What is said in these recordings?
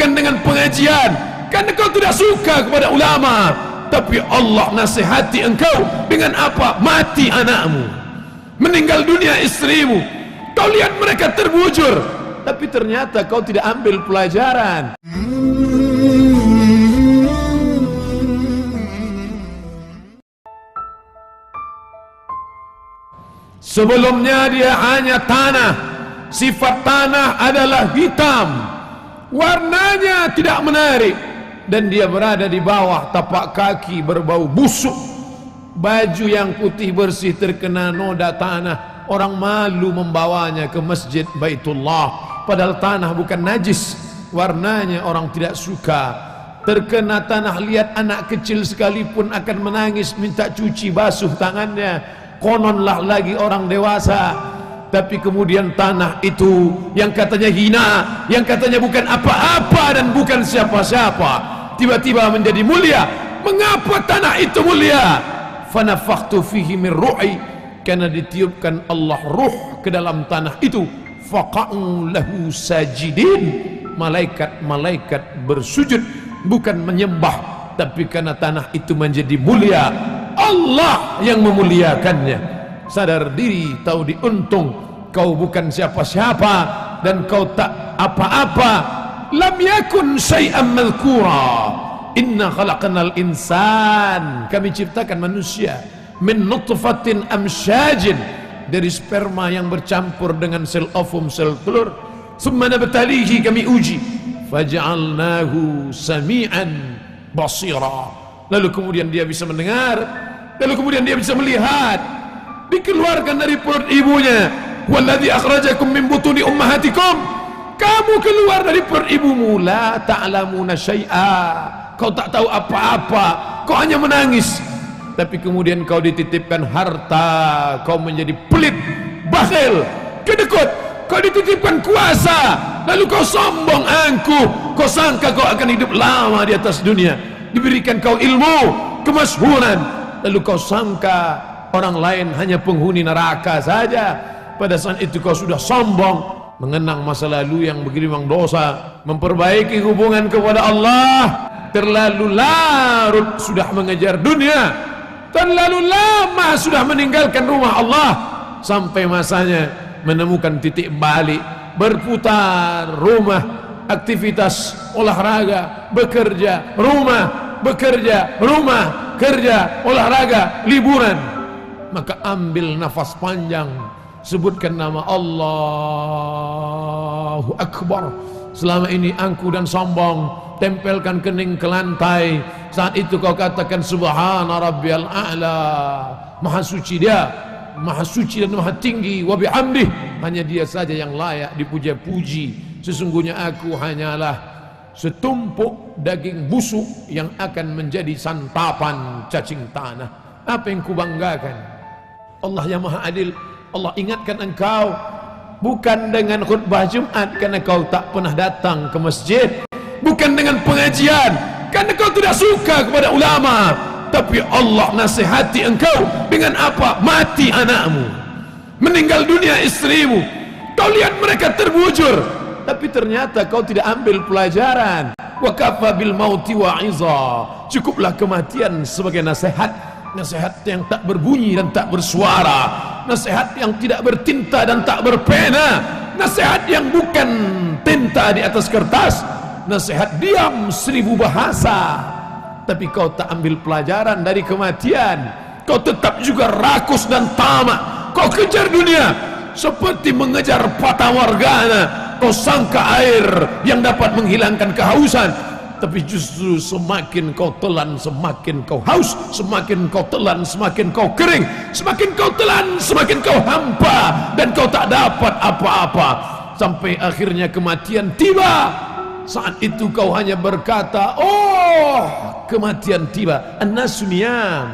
bukan dengan pengajian, karena kau tidak suka kepada ulama. Tapi Allah nasihati engkau dengan apa? Mati anakmu, meninggal dunia istrimu. Kau lihat mereka terbujur, tapi ternyata kau tidak ambil pelajaran. Sebelumnya dia hanya tanah. Sifat tanah adalah hitam, warnanya tidak menarik, dan dia berada di bawah tapak kaki berbau busuk. Baju yang putih bersih terkena noda tanah. Orang malu membawanya ke masjid Baitullah, padahal tanah bukan najis, warnanya orang tidak suka. Terkena tanah, lihat anak kecil sekalipun akan menangis minta cuci basuh tangannya, kononlah lagi orang dewasa. Tapi kemudian tanah itu yang katanya hina, yang katanya bukan apa-apa dan bukan siapa-siapa, tiba-tiba menjadi mulia. Mengapa tanah itu mulia? Fanafakhtu fihi min ruhi, karena ditiupkan Allah ruh ke dalam tanah itu. Faqa'u lahu sajidin, malaikat-malaikat bersujud, bukan menyembah, tapi karena tanah itu menjadi mulia, Allah yang memuliakannya. Sadar diri, tahu diuntung, kau bukan siapa-siapa dan kau tak apa-apa. Lam yakun syai'an madhkura. Inna khalaqnal insan, kami ciptakan manusia min nutfatin amsyajin, dari sperma yang bercampur dengan sel ovum, sel telur. Summa nabtalihi, kami uji. Faj'alnahu sami'an basira, lalu kemudian dia bisa mendengar, lalu kemudian dia bisa melihat. Dikeluarkan dari perut ibunya. Walladzi akhrajakum min butuni ummahatikum, kamu keluar dari perut ibumu. La ta'lamuna syai'a, kau tak tahu apa-apa, kau hanya menangis. Tapi kemudian kau dititipkan harta, kau menjadi pelit, bakhil, kedekut. Kau dititipkan kuasa, lalu kau sombong, angkuh. Kau sangka kau akan hidup lama di atas dunia. Diberikan kau ilmu, kemasyhuran, lalu kau sangka orang lain hanya penghuni neraka saja. Pada saat itu kau sudah sombong, mengenang masa lalu yang bergelimang dosa, memperbaiki hubungan kepada Allah. Terlalu larut sudah mengejar dunia, terlalu lama sudah meninggalkan rumah Allah, sampai masanya menemukan titik balik, berputar rumah, aktivitas olahraga, bekerja, rumah, bekerja, rumah, kerja, olahraga, liburan. Maka ambil nafas panjang, sebutkan nama Allahu Akbar. Selama ini angkuh dan sombong, tempelkan kening ke lantai. Saat itu kau katakan subhana rabbiyal a'la, maha suci dia, maha suci dan maha tinggi. Wa bihamdih, hanya dia saja yang layak dipuja-puji. Sesungguhnya aku hanyalah setumpuk daging busuk yang akan menjadi santapan cacing tanah. Apa yang kubanggakan? Allah yang maha adil. Allah ingatkan engkau bukan dengan khutbah Jumat, karena kau tak pernah datang ke masjid, bukan dengan pengajian, karena kau tidak suka kepada ulama. Tapi Allah nasihati engkau dengan apa? Mati anakmu, meninggal dunia istrimu. Kau lihat mereka terbujur, tapi ternyata kau tidak ambil pelajaran. Wa kafa bil mauti wa'iza, cukuplah kematian sebagai nasihat. Nasihat yang tak berbunyi dan tak bersuara, nasihat yang tidak bertinta dan tak berpena, nasihat yang bukan tinta di atas kertas, nasihat diam 1000 bahasa. Tapi kau tak ambil pelajaran dari kematian. Kau tetap juga rakus dan tamak. Kau kejar dunia seperti mengejar fata morgana. Kau sangka air yang dapat menghilangkan kehausan, tapi justru semakin kau telan semakin kau haus, semakin kau telan semakin kau kering, semakin kau telan semakin kau hampa, dan kau tak dapat apa-apa, sampai akhirnya kematian tiba. Saat itu kau hanya berkata, oh kematian tiba. An-nasu niyam,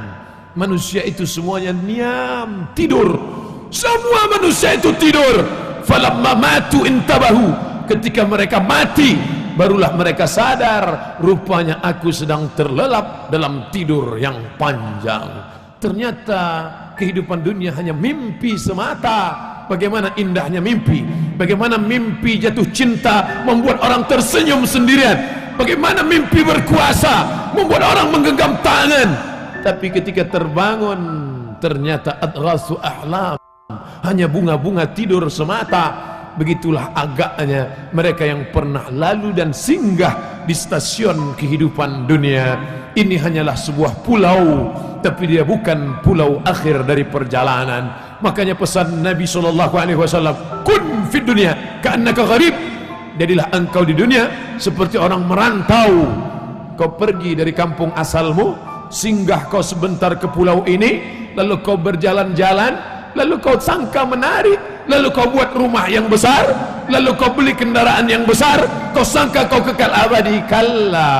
manusia itu semuanya niam, tidur. Semua manusia itu tidur. Falamma matu intabahu, ketika mereka mati barulah mereka sadar, rupanya aku sedang terlelap dalam tidur yang panjang. Ternyata kehidupan dunia hanya mimpi semata. Bagaimana indahnya mimpi Bagaimana mimpi jatuh cinta membuat orang tersenyum sendirian. Bagaimana mimpi berkuasa membuat orang menggenggam tangan. Tapi ketika terbangun ternyata adghasu ahlam, hanya bunga-bunga tidur semata. Begitulah agaknya mereka yang pernah lalu dan singgah di stasiun kehidupan dunia. Ini hanyalah sebuah pulau, tapi dia bukan pulau akhir dari perjalanan. Makanya pesan Nabi SAW, kun fid dunya ka'annaka gharib. Jadilah engkau di dunia seperti orang merantau. Kau pergi dari kampung asalmu, singgah kau sebentar ke pulau ini, lalu kau berjalan-jalan, lalu kau sangka menarik, lalu kau buat rumah yang besar, lalu kau beli kendaraan yang besar, kau sangka kau kekal abadi. Kalla,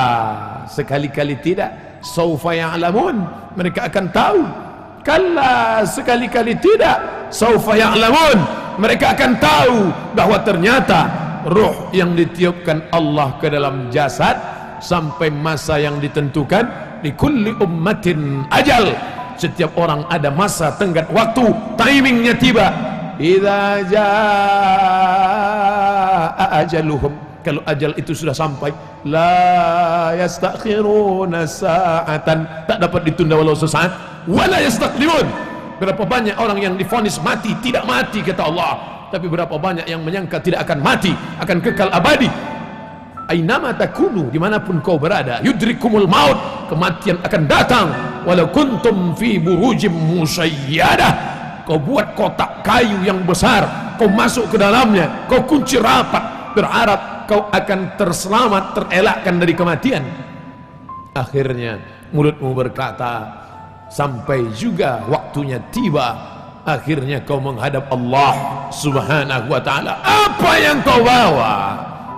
sekali-kali tidak. Saufa ya'lamun, mereka akan tahu. Kalla, sekali-kali tidak. Saufa ya'lamun, mereka akan tahu bahwa ternyata ruh yang ditiupkan Allah ke dalam jasad sampai masa yang ditentukan. Di kulli ummatin ajal, setiap orang ada masa tenggat waktu, timingnya tiba. Idza jaa ajaluhum, kalau ajal itu sudah sampai, la yastakhiruna sa'atan, tak dapat ditunda walau sesaat, wala yastaqdimun. Berapa banyak orang yang divonis mati, tidak mati kata Allah, tapi berapa banyak yang menyangka tidak akan mati, akan kekal abadi. Ainama takunu, dimanapun kau berada, yudrikumul maut, kematian akan datang. Walau kuntum fi burujim musayyadah, kau buat kotak kayu yang besar, kau masuk ke dalamnya, kau kunci rapat, berharap kau akan terselamat, terelakkan dari kematian. Akhirnya mulutmu berkata, sampai juga waktunya tiba. Akhirnya kau menghadap Allah Subhanahu wa ta'ala. Apa yang kau bawa?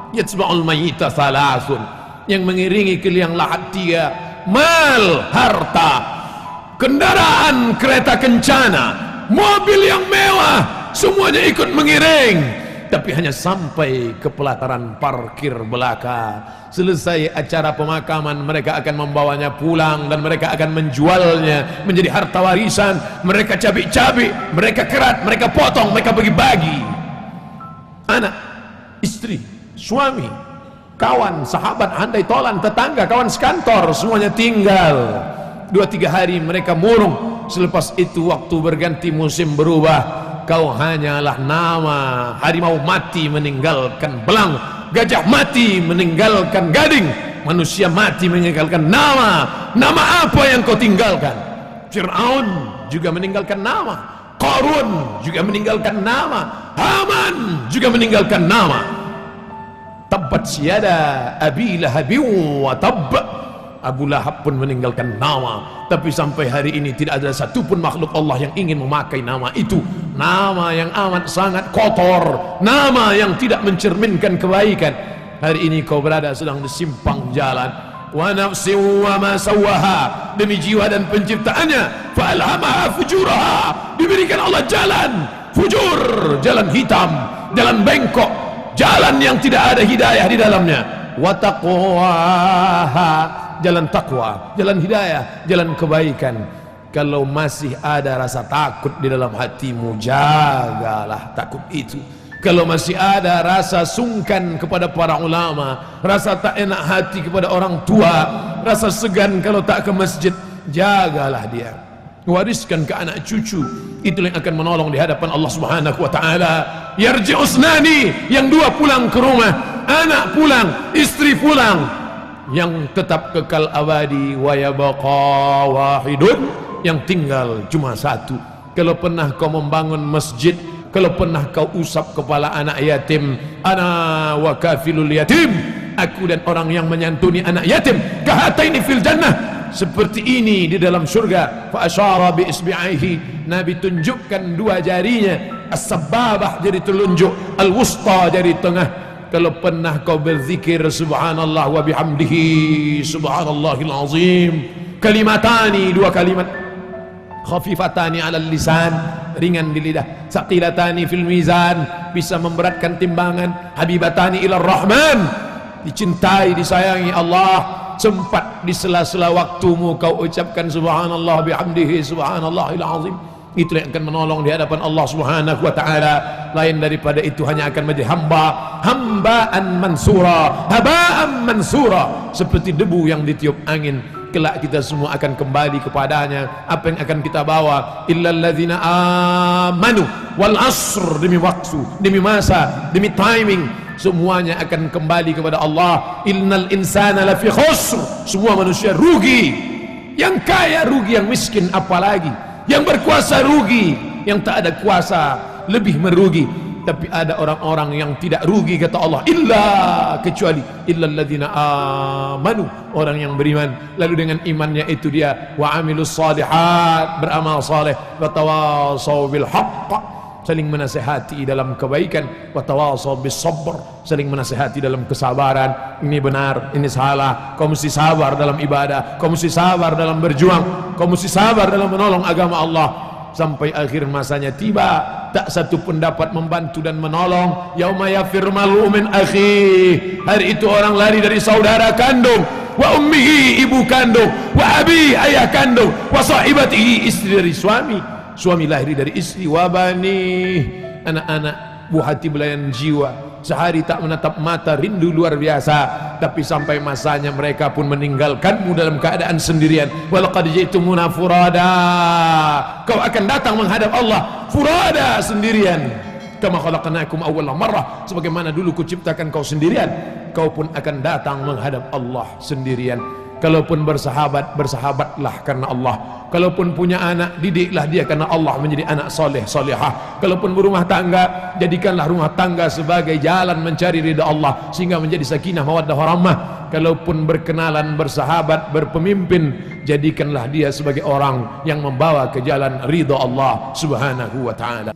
Yatsba'ul mayyita thalathun, yang mengiringi ke liang lahat tiga: mal, harta, kendaraan kereta kencana, mobil yang mewah, semuanya ikut mengiring. Tapi hanya sampai ke pelataran parkir belaka. Selesai acara pemakaman, mereka akan membawanya pulang dan mereka akan menjualnya menjadi harta warisan. Mereka cabik-cabik, mereka kerat, mereka potong, mereka bagi-bagi. Anak, istri, suami, kawan, sahabat, handai tolan, tetangga, kawan sekantor, semuanya tinggal. 2-3 hari mereka murung. Selepas itu waktu berganti, musim berubah. Kau hanyalah nama. Harimau mati meninggalkan belang, gajah mati meninggalkan gading, manusia mati meninggalkan nama. Nama apa yang kau tinggalkan? Fir'aun juga meninggalkan nama, Qarun juga meninggalkan nama, Haman juga meninggalkan nama. Tabbat siyada Abi Lahab wa tabb, Abu Lahab pun meninggalkan nama. Tapi sampai hari ini tidak ada satupun makhluk Allah yang ingin memakai nama itu. Nama yang amat sangat kotor, nama yang tidak mencerminkan kebaikan. Hari ini kau berada sedang di simpang jalan. Wa nafsi wa ma sawaha, demi jiwa dan penciptaannya. Fa alhamaha fujuraha, diberikan Allah jalan fujur, jalan hitam, jalan bengkok, jalan yang tidak ada hidayah di dalamnya. Wa taqwaha, jalan takwa, jalan hidayah, jalan kebaikan. Kalau masih ada rasa takut di dalam hatimu, jagalah takut itu. Kalau masih ada rasa sungkan kepada para ulama, rasa tak enak hati kepada orang tua, rasa segan kalau tak ke masjid, jagalah dia, wariskan ke anak cucu. Itulah yang akan menolong di hadapan Allah Subhanahu wa ta'ala. Yarji'usnani, yang dua pulang ke rumah, anak pulang, istri pulang, yang tetap kekal abadi. Wa yabqa wahidun, yang tinggal cuma satu. Kalau pernah kau membangun masjid, kalau pernah kau usap kepala anak yatim, ana wa kafilul yatim, aku dan orang yang menyantuni anak yatim, kahataini fil jannah, seperti ini di dalam surga. Fa asyara bi isbi'aihi, Nabi tunjukkan dua jarinya, as-sababah jari telunjuk, al-wusta jari tengah. Kalau pernah kau berzikir subhanallah wa bihamdihi subhanallahil azim, kalimatani, dua kalimat, khafifatani alal lisan, ringan di lidah, saqilatani fil mizan, bisa memberatkan timbangan, habibatani ilar rahman, dicintai, disayangi Allah. Sempat di sela-sela waktumu kau ucapkan subhanallah bihamdihi subhanallahil azim, Itulah yang akan menolong di hadapan Allah Subhanahu wa taala. Lain daripada itu hanya akan menjadi hambaan mansura, haba'an mansura, seperti debu yang ditiup angin. Kelak kita semua akan kembali kepadanya. Apa yang akan kita bawa? Illal ladzina amanu wal asr, demi waktu, demi masa, demi timing, semuanya akan kembali kepada Allah. Innal insana lafi khusr, semua manusia rugi. Yang kaya rugi, yang miskin apalagi. Yang berkuasa rugi, yang tak ada kuasa lebih merugi. Tapi ada orang-orang yang tidak rugi, kata Allah, kecuali illal ladzina amanu, orang yang beriman. Lalu dengan imannya itu dia wa amilus shalihat, beramal saleh, wa tawasaw bil haqq, saling menasihati dalam kebaikan, wa tawasaw bis sabr, saling menasihati dalam kesabaran. Ini benar, ini salah. Kau mesti sabar dalam ibadah, kau mesti sabar dalam berjuang, kau mesti sabar dalam menolong agama Allah. Sampai akhir masanya tiba, tak satu pun dapat membantu dan menolong. Yauma yafirru mar'u min akhihi, hari itu orang lari dari saudara kandung, wa ummihi, ibu kandung, wa abi, ayah kandung, wa sahibatihi, istri dari suami, suami lahir dari istri, wa bani, anak-anak, buah hati belayan jiwa. Sehari tak menatap mata, rindu luar biasa. Tapi sampai masanya mereka pun meninggalkanmu dalam keadaan sendirian. Walaqad ji'tumuna furada, kau akan datang menghadap Allah furada, sendirian. Kama khalaqnakum awwala marrah, sebagaimana dulu kuciptakan kau sendirian, kau pun akan datang menghadap Allah sendirian. Kalaupun bersahabat, bersahabatlah karena Allah. Kalaupun punya anak, didiklah dia karena Allah menjadi anak soleh, solehah. Kalaupun berumah tangga, jadikanlah rumah tangga sebagai jalan mencari ridha Allah, sehingga menjadi sakinah, mawaddah, warahmah. Kalaupun berkenalan, bersahabat, berpemimpin, jadikanlah dia sebagai orang yang membawa ke jalan ridha Allah Subhanahu wa ta'ala.